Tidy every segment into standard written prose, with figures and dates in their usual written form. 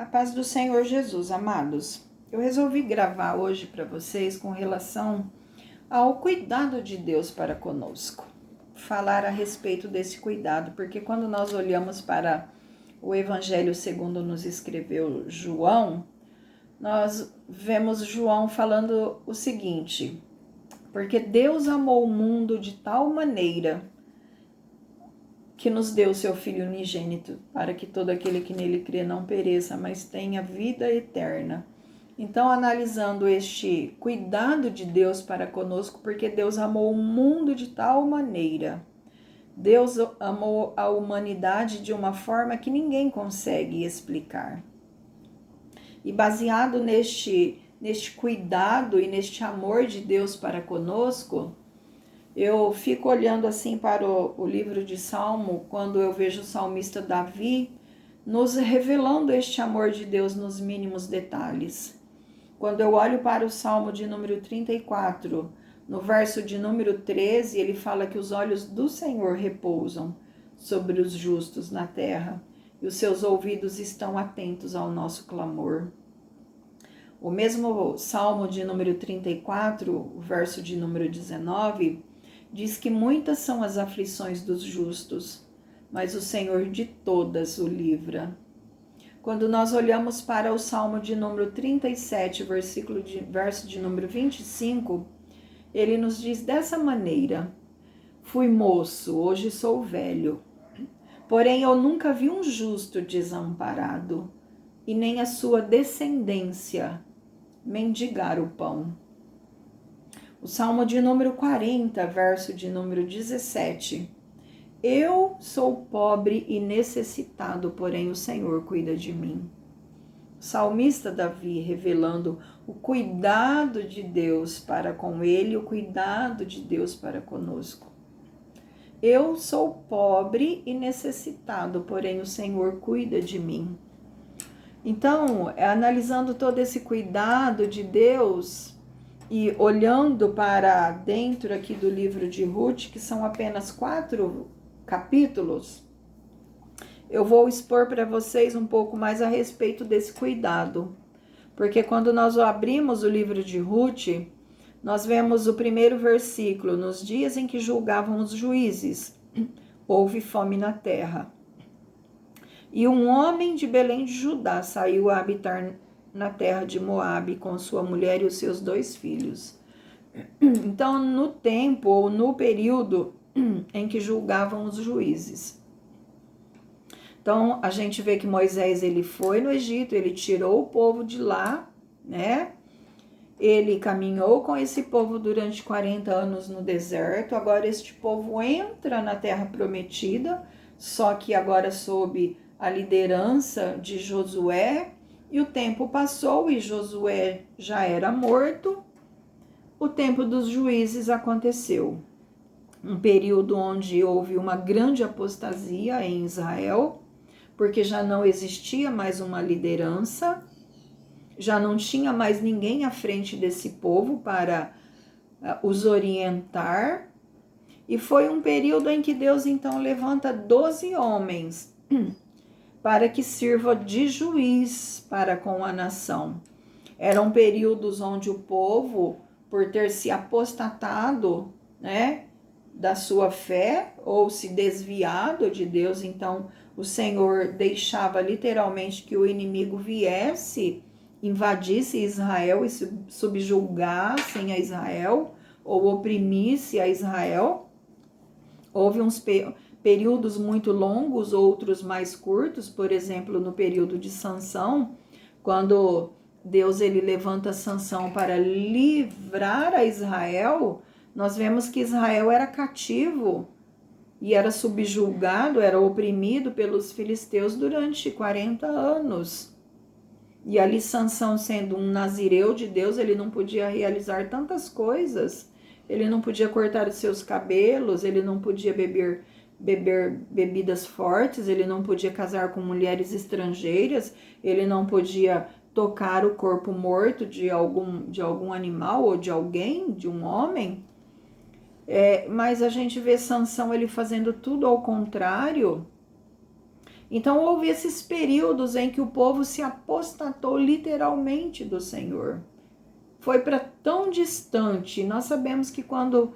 A paz do Senhor Jesus, amados. Eu resolvi gravar hoje para vocês com relação ao cuidado de Deus para conosco. Falar a respeito desse cuidado, porque quando nós olhamos para o Evangelho segundo nos escreveu João, nós vemos João falando o seguinte: porque Deus amou o mundo de tal maneira que nos deu seu Filho unigênito, para que todo aquele que nele crê não pereça, mas tenha vida eterna. Então, analisando este cuidado de Deus para conosco, porque Deus amou o mundo de tal maneira, Deus amou a humanidade de uma forma que ninguém consegue explicar. E baseado neste cuidado e neste amor de Deus para conosco, eu fico olhando assim para o livro de Salmo, quando eu vejo o salmista Davi nos revelando este amor de Deus nos mínimos detalhes. Quando eu olho para o Salmo de número 34, no verso de número 13, ele fala que os olhos do Senhor repousam sobre os justos na terra e os seus ouvidos estão atentos ao nosso clamor. O mesmo Salmo de número 34, o verso de número 19, diz que muitas são as aflições dos justos, mas o Senhor de todas o livra. Quando nós olhamos para o Salmo de número 37, verso de número 25, ele nos diz dessa maneira: fui moço, hoje sou velho, porém eu nunca vi um justo desamparado, e nem a sua descendência mendigar o pão. O Salmo de número 40, verso de número 17. Eu sou pobre e necessitado, porém o Senhor cuida de mim. O salmista Davi revelando o cuidado de Deus para com ele, o cuidado de Deus para conosco. Eu sou pobre e necessitado, porém o Senhor cuida de mim. Então, analisando todo esse cuidado de Deus e olhando para dentro aqui do livro de Ruth, que são apenas 4 capítulos, eu vou expor para vocês um pouco mais a respeito desse cuidado. Porque quando nós abrimos o livro de Ruth, nós vemos o primeiro versículo: nos dias em que julgavam os juízes, houve fome na terra. E um homem de Belém de Judá saiu a habitar na terra de Moabe com sua mulher e os seus 2 filhos. Então, no tempo ou no período em que julgavam os juízes. Então, a gente vê que Moisés ele foi no Egito, ele tirou o povo de lá, né? Ele caminhou com esse povo durante 40 anos no deserto. Agora este povo entra na terra prometida, só que agora sob a liderança de Josué, e o tempo passou e Josué já era morto. O tempo dos juízes aconteceu. Um período onde houve uma grande apostasia em Israel, porque já não existia mais uma liderança, já não tinha mais ninguém à frente desse povo para os orientar. E foi um período em que Deus então levanta 12 homens para que sirva de juiz para com a nação. Eram períodos onde o povo, por ter se apostatado, né, da sua fé ou se desviado de Deus, então o Senhor deixava literalmente que o inimigo viesse, invadisse Israel e subjugassem a Israel ou oprimisse a Israel. Houve uns períodos muito longos, outros mais curtos, por exemplo, no período de Sansão, quando Deus ele levanta Sansão para livrar a Israel, nós vemos que Israel era cativo e era subjugado, era oprimido pelos filisteus durante 40 anos. E ali Sansão, sendo um nazireu de Deus, ele não podia realizar tantas coisas. Ele não podia cortar os seus cabelos, ele não podia beber bebidas fortes, ele não podia casar com mulheres estrangeiras, ele não podia tocar o corpo morto de algum animal ou de alguém, de um homem. Mas a gente vê Sansão ele fazendo tudo ao contrário. Então houve esses períodos em que o povo se apostatou literalmente do Senhor. Foi para tão distante. Nós sabemos que quando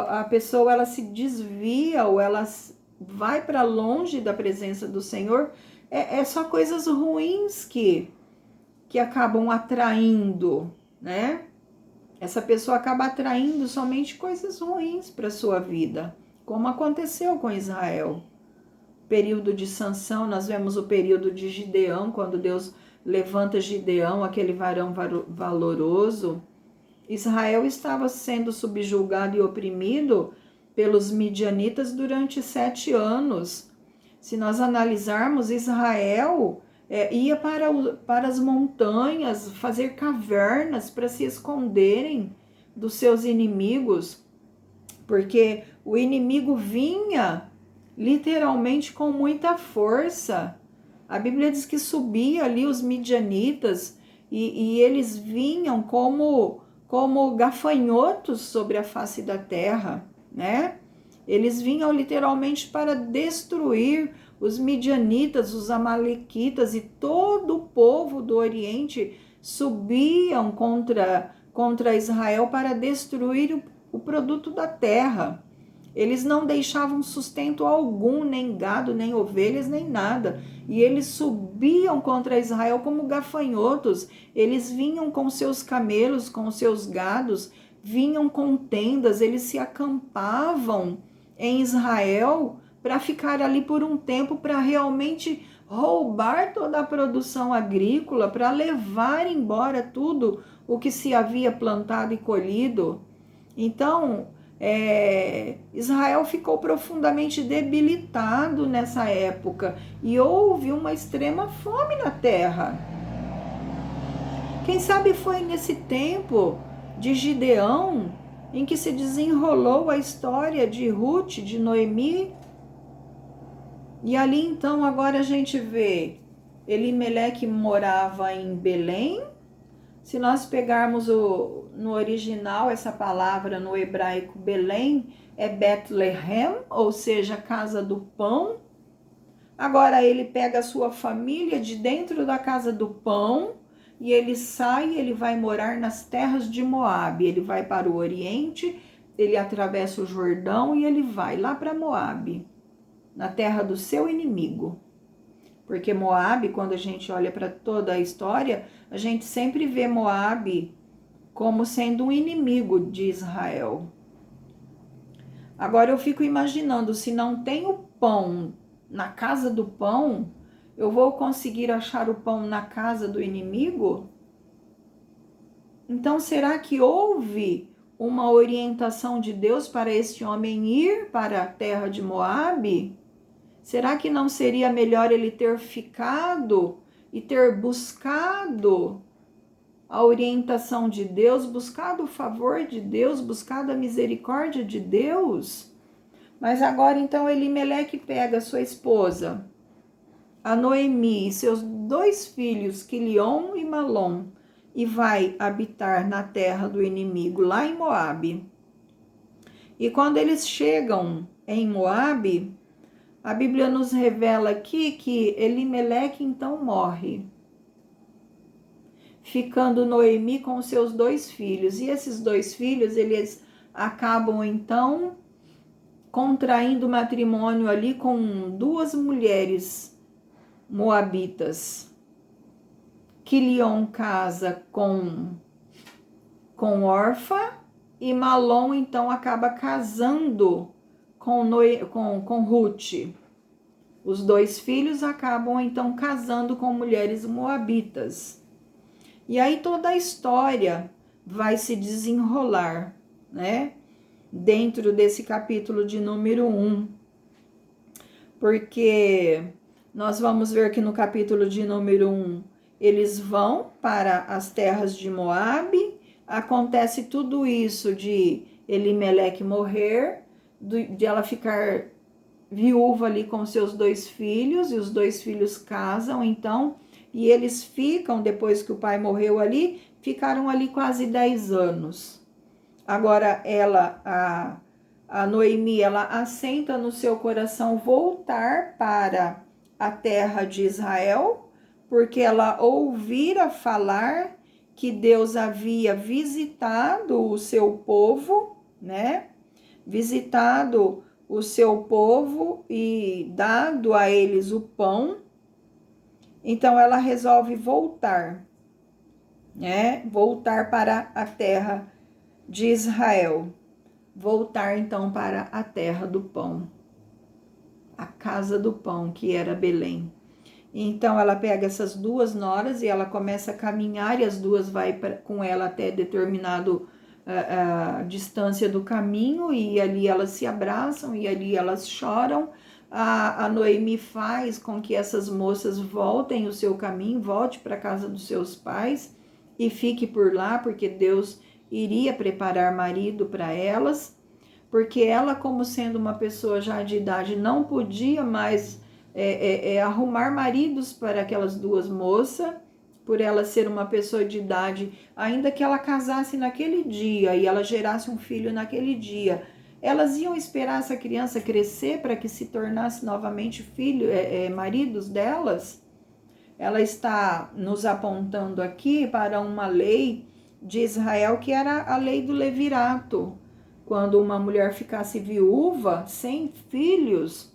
a pessoa ela se desvia ou ela vai para longe da presença do Senhor, é só coisas ruins que acabam atraindo, né? Essa pessoa acaba atraindo somente coisas ruins para sua vida, como aconteceu com Israel. Período de Sansão, nós vemos o período de Gideão, quando Deus levanta Gideão, aquele varão valoroso. Israel estava sendo subjugado e oprimido pelos midianitas durante 7 anos. Se nós analisarmos, Israel ia para as montanhas fazer cavernas para se esconderem dos seus inimigos, porque o inimigo vinha literalmente com muita força. A Bíblia diz que subia ali os midianitas e eles vinham como gafanhotos sobre a face da terra, né? Eles vinham literalmente para destruir os midianitas, os amalequitas e todo o povo do Oriente subiam contra Israel para destruir o produto da terra. Eles não deixavam sustento algum, nem gado, nem ovelhas, nem nada. E eles subiam contra Israel como gafanhotos. Eles vinham com seus camelos, com seus gados, vinham com tendas, eles se acampavam em Israel para ficar ali por um tempo, para realmente roubar toda a produção agrícola, para levar embora tudo o que se havia plantado e colhido. Então, Israel ficou profundamente debilitado nessa época e houve uma extrema fome na terra. Quem sabe foi nesse tempo de Gideão em que se desenrolou a história de Ruth, de Noemi. E ali então agora a gente vê Elimeleque morava em Belém. Se nós pegarmos no original, essa palavra no hebraico Belém é Bethlehem, ou seja, casa do pão. Agora ele pega a sua família de dentro da casa do pão e ele sai, ele vai morar nas terras de Moabe. Ele vai para o Oriente, ele atravessa o Jordão e ele vai lá para Moabe, na terra do seu inimigo. Porque Moabe, quando a gente olha para toda a história, a gente sempre vê Moabe como sendo um inimigo de Israel. Agora eu fico imaginando, se não tem o pão na casa do pão, eu vou conseguir achar o pão na casa do inimigo? Então, será que houve uma orientação de Deus para este homem ir para a terra de Moabe? Será que não seria melhor ele ter ficado e ter buscado a orientação de Deus, buscado o favor de Deus, buscado a misericórdia de Deus? Mas agora então Elimeleque pega sua esposa, a Noemi, e seus 2 filhos, Quilion e Malom, e vai habitar na terra do inimigo, lá em Moabe. E quando eles chegam em Moabe, a Bíblia nos revela aqui que Elimeleque então morre, ficando Noemi com seus 2 filhos. E esses 2 filhos, eles acabam então contraindo matrimônio ali com 2 mulheres moabitas. Quilion casa com Orfa e Malom então acaba casando com Ruth. Os 2 filhos acabam então casando com mulheres moabitas. E aí toda a história vai se desenrolar, né? Dentro desse capítulo de número 1. Porque nós vamos ver que no capítulo de número 1, eles vão para as terras de Moabe. Acontece tudo isso de Elimeleque morrer, de ela ficar viúva ali com seus 2 filhos, e os 2 filhos casam, então, e eles ficam, depois que o pai morreu ali, ficaram ali quase 10 anos. Agora a Noemi, ela assenta no seu coração voltar para a terra de Israel, porque ela ouvira falar que Deus havia visitado o seu povo, né? Visitado o seu povo e dado a eles o pão. Então ela resolve voltar, né? Voltar para a terra de Israel. Voltar então para a terra do pão, a casa do pão, que era Belém. Então ela pega essas duas noras e ela começa a caminhar, e as duas vai com ela até determinado distância do caminho, e ali elas se abraçam e ali elas choram. A Noemi faz com que essas moças voltem o seu caminho, volte para a casa dos seus pais e fique por lá, porque Deus iria preparar marido para elas, porque ela, como sendo uma pessoa já de idade, não podia mais arrumar maridos para aquelas duas moças, por ela ser uma pessoa de idade, ainda que ela casasse naquele dia e ela gerasse um filho naquele dia, elas iam esperar essa criança crescer para que se tornasse novamente maridos delas? Ela está nos apontando aqui para uma lei de Israel, que era a lei do levirato. Quando uma mulher ficasse viúva, sem filhos,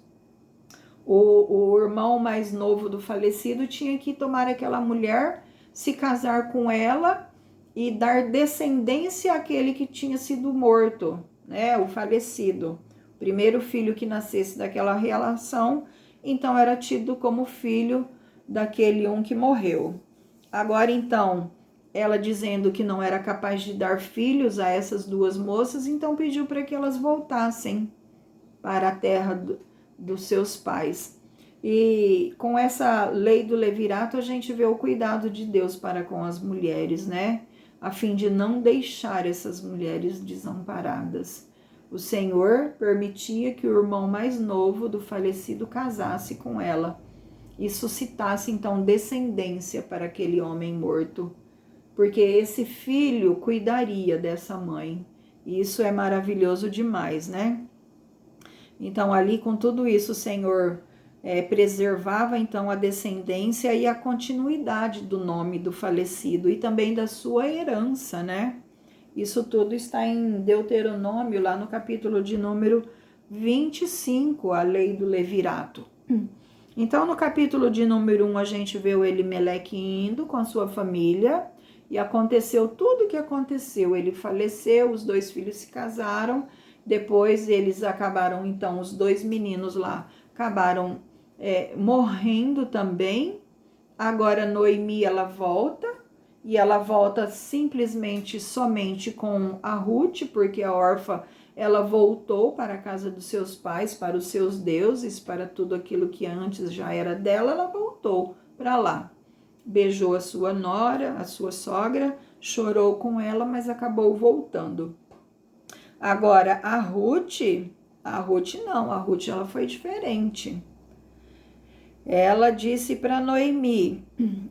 o irmão mais novo do falecido tinha que tomar aquela mulher, se casar com ela e dar descendência àquele que tinha sido morto, né, o falecido. O primeiro filho que nascesse daquela relação, então era tido como filho daquele um que morreu. Agora então, ela dizendo que não era capaz de dar filhos a essas duas moças, então pediu para que elas voltassem para a terra dos seus pais. E com essa lei do levirato, a gente vê o cuidado de Deus para com as mulheres, né? A fim de não deixar essas mulheres desamparadas. O Senhor permitia que o irmão mais novo do falecido casasse com ela e suscitasse então descendência para aquele homem morto, porque esse filho cuidaria dessa mãe. E isso é maravilhoso demais, né? Então ali com tudo isso o Senhor preservava então a descendência e a continuidade do nome do falecido e também da sua herança, né? Isso tudo está em Deuteronômio, lá no capítulo de número 25, a lei do levirato. Então, no capítulo de número 1, a gente vê o Elimeleque indo com a sua família, e aconteceu tudo o que aconteceu. Ele faleceu, os dois filhos se casaram, depois eles acabaram, então, os dois meninos lá acabaram morrendo também. Agora Noemi, ela volta, e ela volta simplesmente somente com a Ruth, porque a órfã, ela voltou para a casa dos seus pais, para os seus deuses, para tudo aquilo que antes já era dela, ela voltou para lá. Beijou a sua nora, a sua sogra, chorou com ela, mas acabou voltando. Agora, a Ruth não, a Ruth ela foi diferente. Ela disse para Noemi,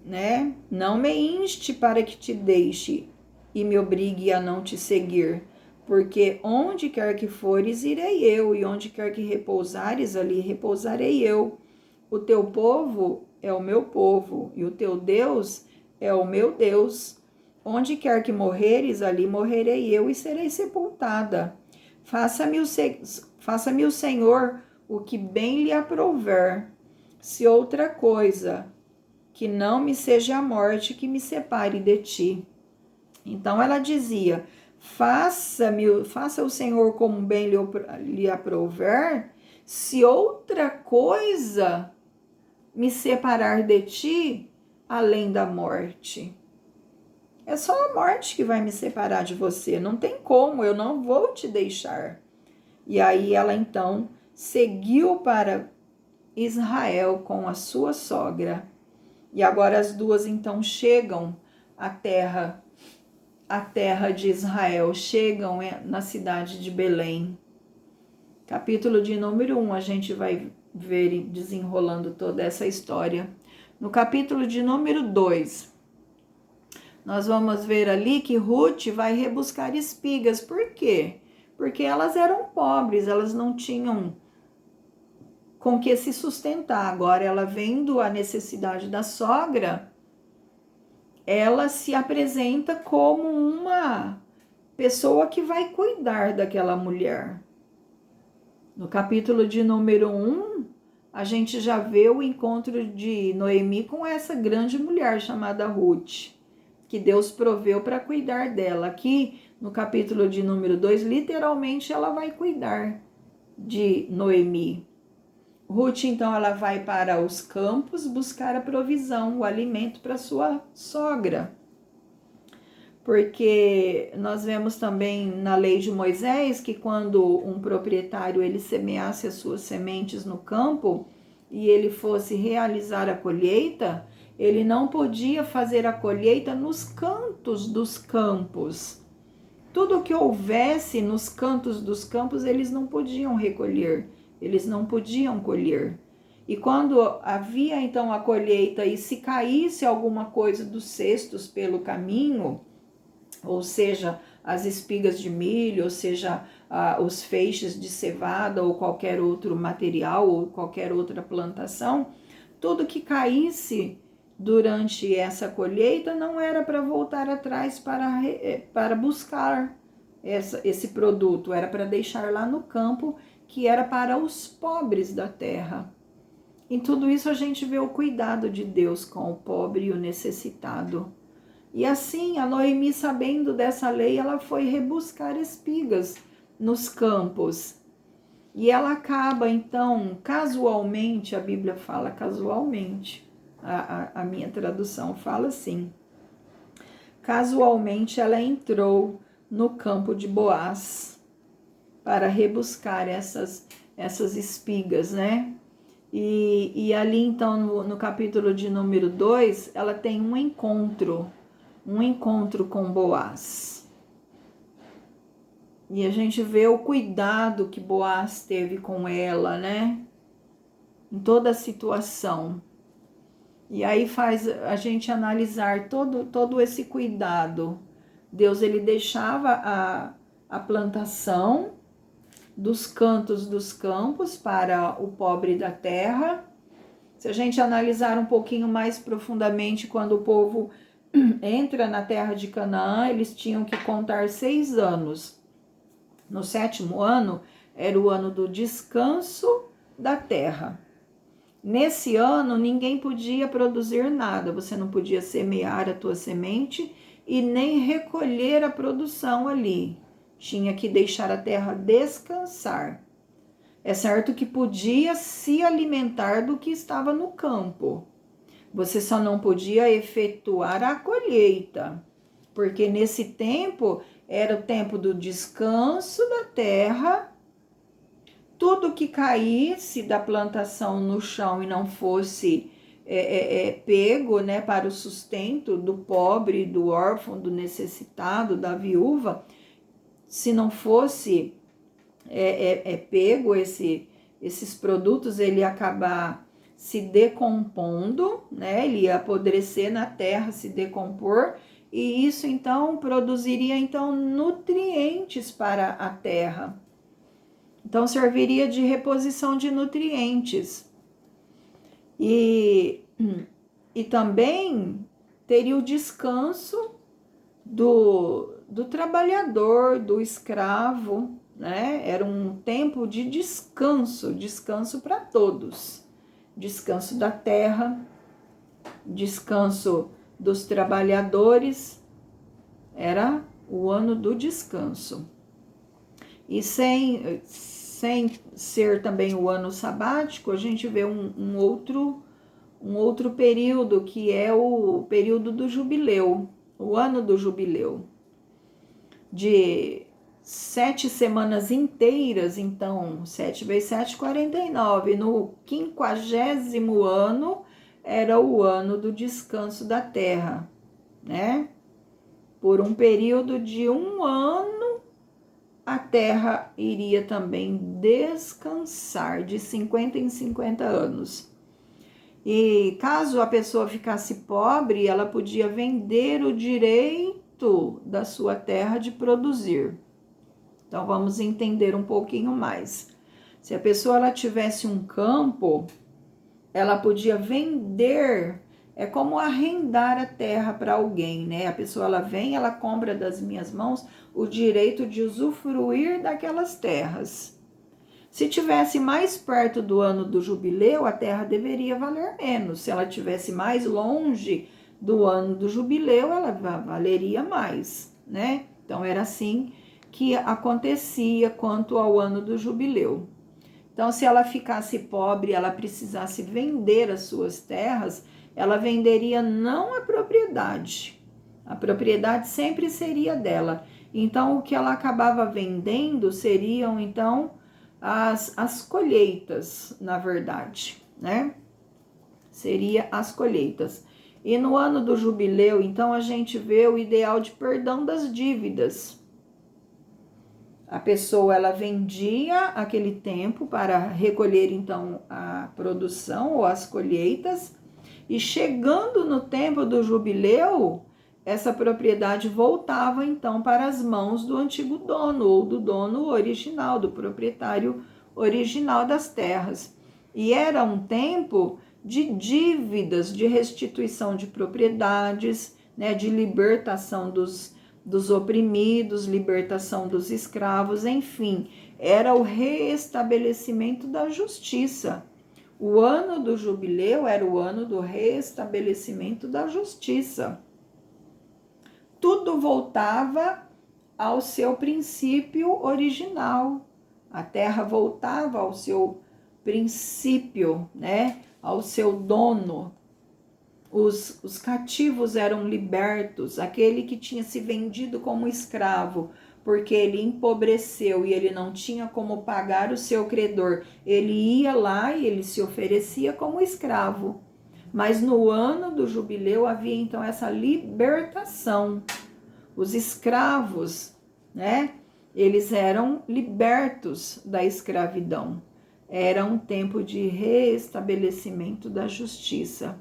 né? Não me inste para que te deixe e me obrigue a não te seguir, porque onde quer que fores, irei eu, e onde quer que repousares, ali repousarei eu. O teu povo é o meu povo, e o teu Deus é o meu Deus. Onde quer que morreres, ali morrerei eu e serei sepultada. Faça-me o Senhor o que bem lhe aprouver. Se outra coisa, que não me seja a morte que me separe de ti. Então ela dizia, faça o Senhor como bem lhe aprouver, se outra coisa me separar de ti, além da morte. É só a morte que vai me separar de você, não tem como, eu não vou te deixar. E aí ela então seguiu para Israel com a sua sogra. E agora as duas então chegam à terra de Israel, chegam na cidade de Belém. Capítulo de número 1, a gente vai ver desenrolando toda essa história. No capítulo de número 2, nós vamos ver ali que Ruth vai rebuscar espigas. Por quê? Porque elas eram pobres, elas não tinham com que se sustentar. Agora, ela vendo a necessidade da sogra, ela se apresenta como uma pessoa que vai cuidar daquela mulher. No capítulo de número 1, a gente já vê o encontro de Noemi com essa grande mulher chamada Ruth, que Deus proveu para cuidar dela. Aqui, no capítulo de número 2, literalmente ela vai cuidar de Noemi. Ruth, então, ela vai para os campos buscar a provisão, o alimento para sua sogra. Porque nós vemos também na lei de Moisés que quando um proprietário ele semeasse as suas sementes no campo e ele fosse realizar a colheita, ele não podia fazer a colheita nos cantos dos campos. Tudo que houvesse nos cantos dos campos, eles não podiam recolher, eles não podiam colher. E quando havia então a colheita e se caísse alguma coisa dos cestos pelo caminho, ou seja, as espigas de milho, ou seja, os feixes de cevada ou qualquer outro material ou qualquer outra plantação, tudo que caísse durante essa colheita não era para voltar atrás para buscar esse produto, era para deixar lá no campo, que era para os pobres da terra. Em tudo isso a gente vê o cuidado de Deus com o pobre e o necessitado. E assim, a Noemi, sabendo dessa lei, ela foi rebuscar espigas nos campos. E ela acaba, então, casualmente, a Bíblia fala casualmente, a minha tradução fala assim, casualmente ela entrou no campo de Boaz para rebuscar essas espigas, né? E ali, então, no capítulo de número 2, ela tem um encontro com Boaz. E a gente vê o cuidado que Boaz teve com ela, né? Em toda a situação. E aí faz a gente analisar todo esse cuidado. Deus, ele deixava a plantação dos cantos dos campos para o pobre da terra. Se a gente analisar um pouquinho mais profundamente, quando o povo entra na terra de Canaã, eles tinham que contar 6 anos. No 7º ano, era o ano do descanso da terra. Nesse ano, ninguém podia produzir nada. Você não podia semear a tua semente e nem recolher a produção ali. Tinha que deixar a terra descansar. É certo que podia se alimentar do que estava no campo. Você só não podia efetuar a colheita, porque nesse tempo era o tempo do descanso da terra. Tudo que caísse da plantação no chão e não fosse pego, né, para o sustento do pobre, do órfão, do necessitado, da viúva, se não fosse pego esses produtos, ele ia acabar se decompondo, né? Ele ia apodrecer na terra, se decompor, e isso então produziria então nutrientes para a terra. Então serviria de reposição de nutrientes. E também teria o descanso do trabalhador, do escravo, né? Era um tempo de descanso para todos. Descanso da terra, descanso dos trabalhadores, era o ano do descanso. E sem ser também o ano sabático, a gente vê um outro período, que é o período do jubileu, o ano do jubileu, de 7 semanas inteiras. Então 7 vezes 7, 49. No 50º ano era o ano do descanso da terra, né? Por um período de 1 ano, a terra iria também descansar, de 50 em 50 anos. E caso a pessoa ficasse pobre, ela podia vender o direito da sua terra de produzir. Então vamos entender um pouquinho mais. Se a pessoa ela tivesse um campo, ela podia vender, é como arrendar a terra para alguém, né? A pessoa ela vem, ela compra das minhas mãos o direito de usufruir daquelas terras. Se tivesse mais perto do ano do jubileu, a terra deveria valer menos. Se ela tivesse mais longe do ano do jubileu, ela valeria mais, né? Então era assim que acontecia quanto ao ano do jubileu. Então, se ela ficasse pobre, ela precisasse vender as suas terras, ela venderia não a propriedade. A propriedade sempre seria dela. Então, o que ela acabava vendendo seriam, então, as colheitas, na verdade, né? Seria as colheitas. E no ano do jubileu, então, a gente vê o ideal de perdão das dívidas. A pessoa ela vendia aquele tempo para recolher então a produção ou as colheitas, e chegando no tempo do jubileu, essa propriedade voltava então para as mãos do antigo dono ou do dono original, do proprietário original das terras. E era um tempo de dívidas, de restituição de propriedades, né, de libertação dos oprimidos, libertação dos escravos, enfim, era o reestabelecimento da justiça. O ano do jubileu era o ano do reestabelecimento da justiça. Tudo voltava ao seu princípio original. A terra voltava ao seu princípio, né? Ao seu dono. Os cativos eram libertos, aquele que tinha se vendido como escravo, porque ele empobreceu e ele não tinha como pagar o seu credor, ele ia lá e ele se oferecia como escravo. Mas no ano do jubileu havia então essa libertação. Os escravos, né? Eles eram libertos da escravidão. Era um tempo de reestabelecimento da justiça.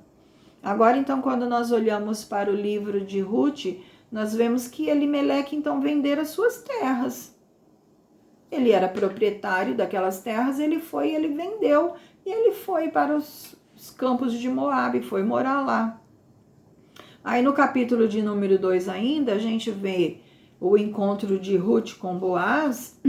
Agora, então, quando nós olhamos para o livro de Ruth, nós vemos que Elimeleque, então, vendera as suas terras. Ele era proprietário daquelas terras, ele vendeu, e ele foi para os campos de Moabe, foi morar lá. Aí, no capítulo de número 2 ainda, a gente vê o encontro de Ruth com Boaz,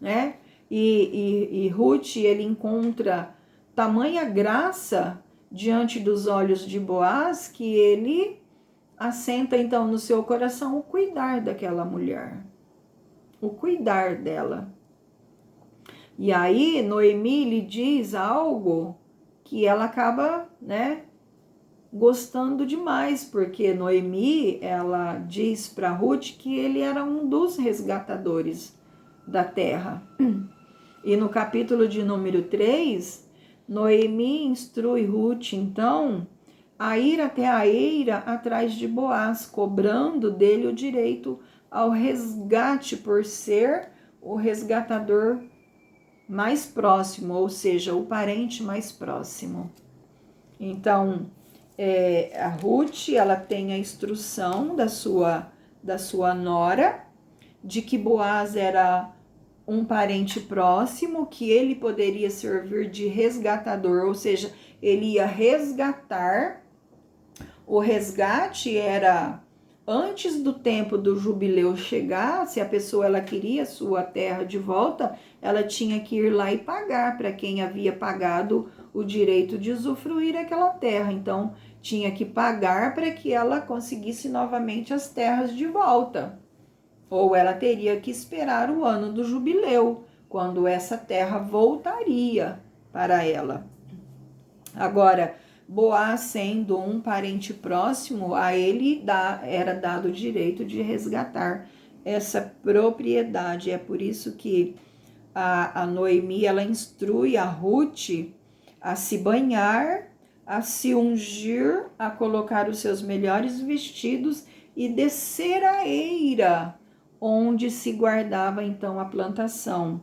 né? E Ruth, ele encontra tamanha graça diante dos olhos de Boaz, que ele assenta então no seu coração o cuidar daquela mulher, o cuidar dela. E aí Noemi lhe diz algo que ela acaba, né, gostando demais, porque Noemi, ela diz para Ruth que ele era um dos resgatadores da terra. E no capítulo de número 3, Noemi instrui Ruth, então, a ir até a eira atrás de Boaz, cobrando dele o direito ao resgate por ser o resgatador mais próximo, ou seja, o parente mais próximo. Então, a Ruth, ela tem a instrução da sua nora, de que Boaz era um parente próximo, que ele poderia servir de resgatador, ou seja, ele ia resgatar. O resgate era antes do tempo do jubileu chegar. Se a pessoa ela queria sua terra de volta, ela tinha que ir lá e pagar para quem havia pagado o direito de usufruir aquela terra. Então, tinha que pagar para que ela conseguisse novamente as terras de volta. Ou ela teria que esperar o ano do jubileu, quando essa terra voltaria para ela. Agora, Boaz, sendo um parente próximo, a ele era dado o direito de resgatar essa propriedade. É por isso que a Noemi, ela instrui a Ruth a se banhar, a se ungir, a colocar os seus melhores vestidos e descer a eira, onde se guardava então a plantação.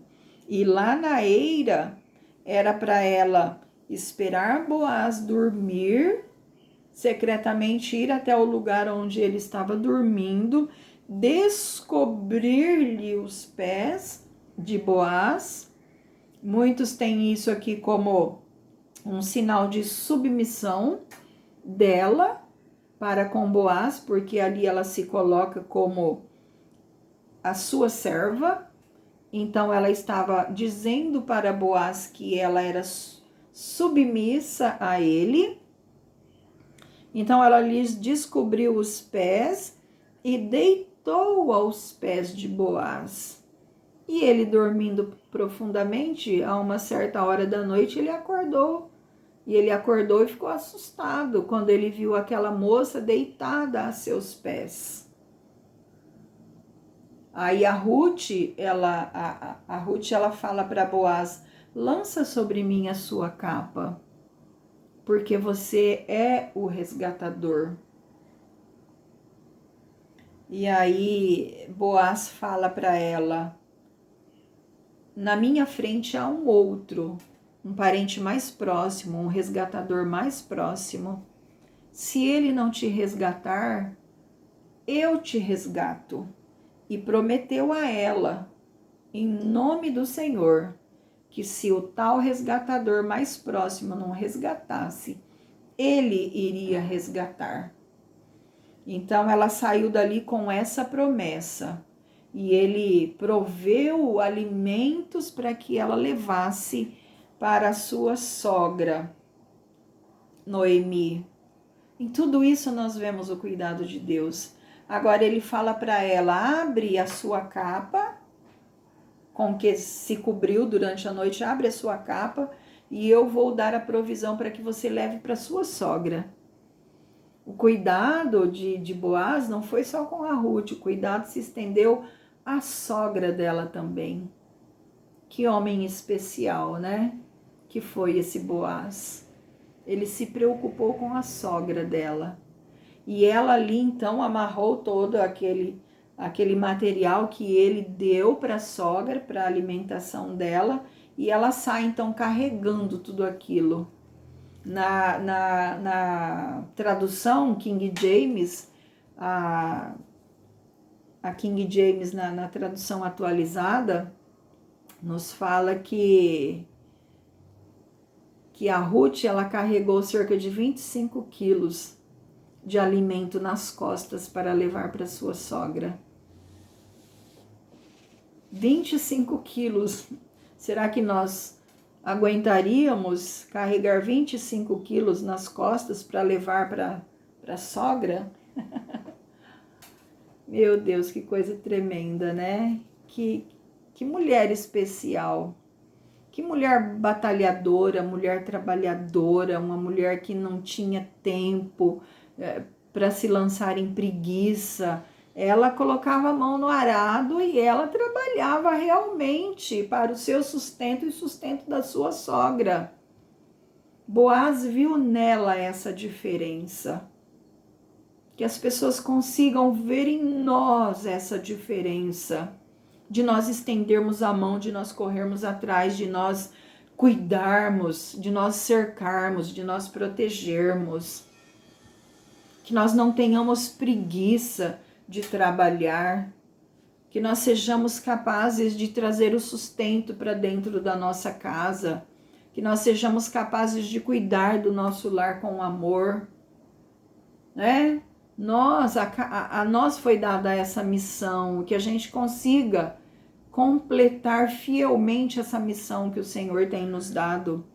E lá na eira era para ela esperar Boaz dormir, secretamente ir até o lugar onde ele estava dormindo, descobrir-lhe os pés de Boaz, Muitos têm isso aqui como um sinal de submissão dela para com Boaz, porque ali ela se coloca como a sua serva. Então ela estava dizendo para Boaz que ela era submissa a ele. Então ela lhes descobriu os pés e deitou aos pés de Boaz. E ele, dormindo profundamente, a uma certa hora da noite, ele acordou. E ele acordou e ficou assustado quando ele viu aquela moça deitada a seus pés. Aí a Ruth, ela fala para Boaz: lança sobre mim a sua capa, porque você é o resgatador. E aí Boaz fala para ela: na minha frente há um outro, um parente mais próximo, um resgatador mais próximo. Se ele não te resgatar, eu te resgato. E prometeu a ela, em nome do Senhor, que se o tal resgatador mais próximo não resgatasse, ele iria resgatar. Então ela saiu dali com essa promessa. E ele proveu alimentos para que ela levasse para a sua sogra, Noemi. Em tudo isso nós vemos o cuidado de Deus. Agora ele fala para ela: abre a sua capa, com que se cobriu durante a noite, abre a sua capa e eu vou dar a provisão para que você leve para sua sogra. O cuidado de Boaz não foi só com a Ruth, o cuidado se estendeu à sogra dela também. Que homem especial, né? Que foi esse Boaz. Ele se preocupou com a sogra dela. E ela ali então amarrou todo aquele material que ele deu para a sogra, para a alimentação dela, e ela sai então carregando tudo aquilo. Na tradução King James, a King James na tradução atualizada, nos fala que a Ruth ela carregou cerca de 25 quilos de alimento nas costas para levar para sua sogra. 25 quilos. Será que nós aguentaríamos carregar 25 quilos nas costas para levar para a sogra? Meu Deus, que coisa tremenda, né? Que mulher especial. Que mulher batalhadora, mulher trabalhadora, uma mulher que não tinha tempo para se lançar em preguiça. Ela colocava a mão no arado e ela trabalhava realmente para o seu sustento e sustento da sua sogra. Boaz viu nela essa diferença. Que as pessoas consigam ver em nós essa diferença. De nós estendermos a mão, de nós corrermos atrás, de nós cuidarmos, de nós cercarmos, de nós protegermos. Que nós não tenhamos preguiça de trabalhar, que nós sejamos capazes de trazer o sustento para dentro da nossa casa, que nós sejamos capazes de cuidar do nosso lar com amor, né? A nós foi dada essa missão, que a gente consiga completar fielmente essa missão que o Senhor tem nos dado.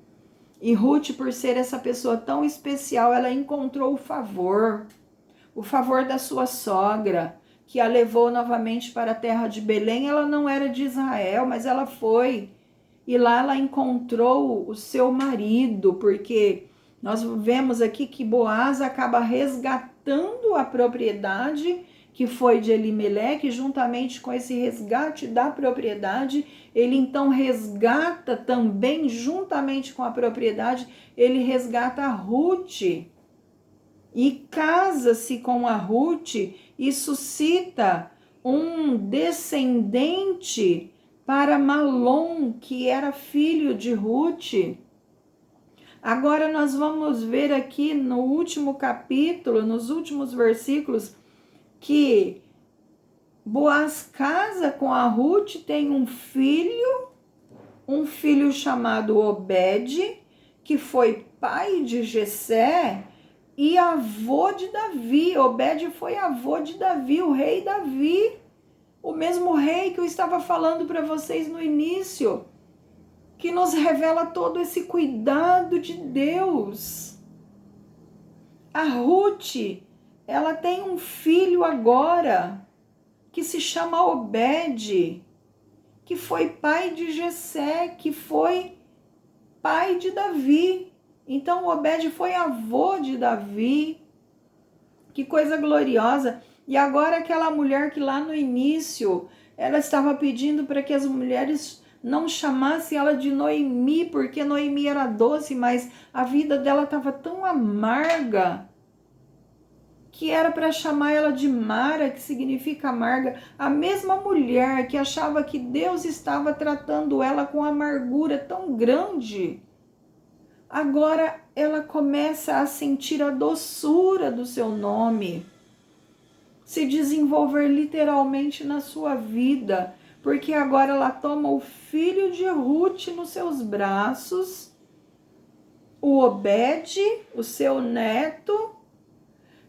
E Ruth, por ser essa pessoa tão especial, ela encontrou o favor da sua sogra, que a levou novamente para a terra de Belém. Ela não era de Israel, mas ela foi. E lá ela encontrou o seu marido, porque nós vemos aqui que Boaz acaba resgatando a propriedade que foi de Elimeleque. Juntamente com esse resgate da propriedade, ele então resgata também, juntamente com a propriedade, ele resgata a Ruth e casa-se com a Ruth e suscita um descendente para Malom, que era filho de Ruth. Agora nós vamos ver aqui no último capítulo, nos últimos versículos, que Boaz casa com a Ruth, tem um filho, um filho chamado Obed, que foi pai de Jessé e avô de Davi. Obed foi avô de Davi, o rei Davi, o mesmo rei que eu estava falando para vocês no início, que nos revela todo esse cuidado de Deus. A Ruth, ela tem um filho agora, que se chama Obed, que foi pai de Jessé, que foi pai de Davi. Então Obed foi avô de Davi. Que coisa gloriosa. E agora aquela mulher que lá no início, ela estava pedindo para que as mulheres não chamassem ela de Noemi, porque Noemi era doce, mas a vida dela estava tão amarga, que era para chamar ela de Mara, que significa amarga. A mesma mulher que achava que Deus estava tratando ela com amargura tão grande, agora ela começa a sentir a doçura do seu nome se desenvolver literalmente na sua vida, porque agora ela toma o filho de Ruth nos seus braços, o Obed, o seu neto,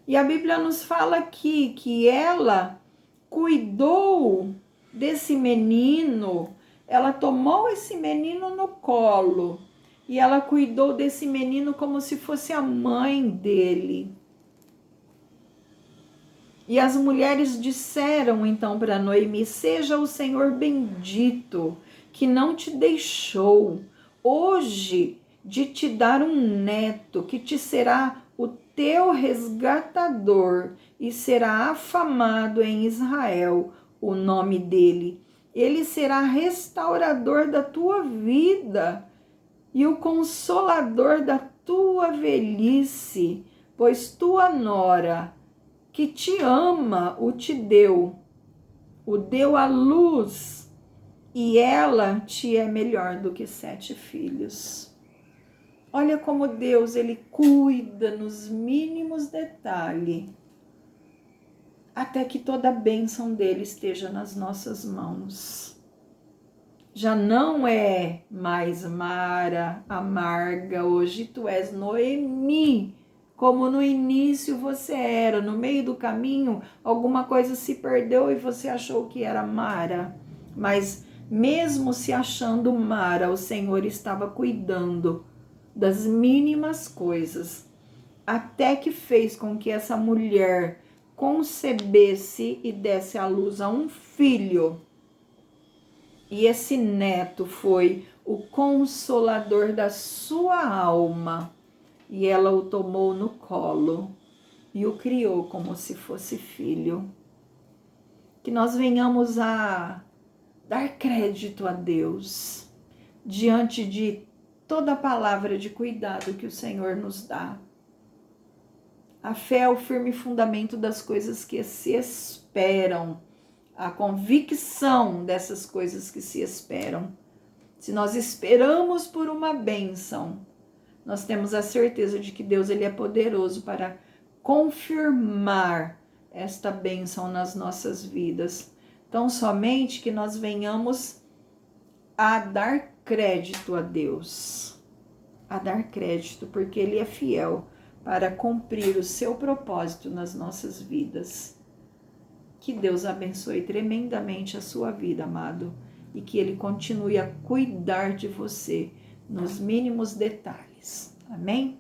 e a Bíblia nos fala aqui que ela cuidou desse menino, ela tomou esse menino no colo, e ela cuidou desse menino como se fosse a mãe dele. E as mulheres disseram então para Noemi: seja o Senhor bendito, que não te deixou hoje de te dar um neto, que te será o teu resgatador, e será afamado em Israel o nome dele. Ele será restaurador da tua vida e o consolador da tua velhice, pois tua nora, que te ama, o deu à luz, e ela te é melhor do que 7 filhos. Olha como Deus, ele cuida nos mínimos detalhes, até que toda a bênção dele esteja nas nossas mãos. Já não é mais Mara, amarga, hoje tu és Noemi, como no início você era. No meio do caminho, alguma coisa se perdeu e você achou que era Mara. Mas mesmo se achando Mara, o Senhor estava cuidando das mínimas coisas, até que fez com que essa mulher concebesse e desse à luz a um filho. E esse neto foi o consolador da sua alma. E ela o tomou no colo e o criou como se fosse filho. Que nós venhamos a dar crédito a Deus diante de toda a palavra de cuidado que o Senhor nos dá. A fé é o firme fundamento das coisas que se esperam, a convicção dessas coisas que se esperam. Se nós esperamos por uma bênção, nós temos a certeza de que Deus, ele é poderoso para confirmar esta bênção nas nossas vidas. Então, somente que nós venhamos a dar crédito a Deus, a dar crédito, porque ele é fiel para cumprir o seu propósito nas nossas vidas. Que Deus abençoe tremendamente a sua vida, amado, e que ele continue a cuidar de você nos mínimos detalhes. Amém?